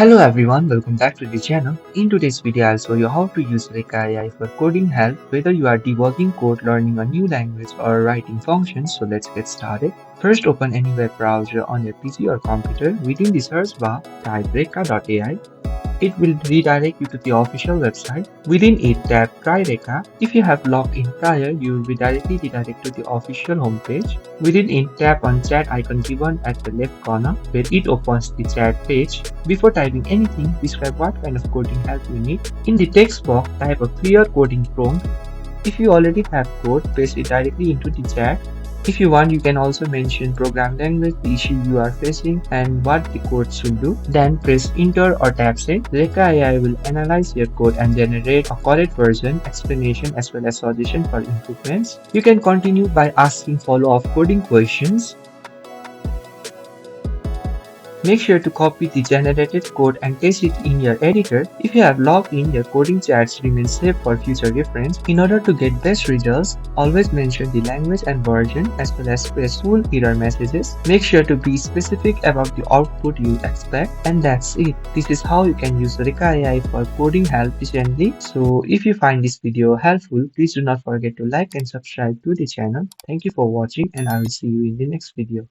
Hello everyone, welcome back to the channel. In today's video, I'll show you how to use Reka AI for coding help, whether you are debugging code, learning a new language, or writing functions. So let's get started. First, open any web browser on your PC or computer. Within the search bar, type Reka.ai. It will redirect you to the official website. Within it, tap Try Reka. If you have logged in prior, you will be directly redirected to the official homepage. Within it, tap on chat icon given at the left corner, where it opens the chat page. Before typing anything, describe what kind of coding help you need. In the text box, type a clear coding prompt. If you already have code, paste it directly into the chat. If you want, you can also mention program language, the issue you are facing, and what the code should do. Then press enter or tap send. Reka AI will analyze your code and generate a correct version, explanation as well as suggestion for improvements. You can continue by asking follow-up coding questions. Make sure to copy the generated code and paste it in your editor. If you have logged in, your coding chats remain safe for future reference. In order to get best results, always mention the language and version as well as press full error messages. Make sure to be specific about the output you expect, and that's it. This is how you can use Reka AI for coding help efficiently. So if you find this video helpful, please do not forget to like and subscribe to the channel. Thank you for watching, and I will see you in the next video.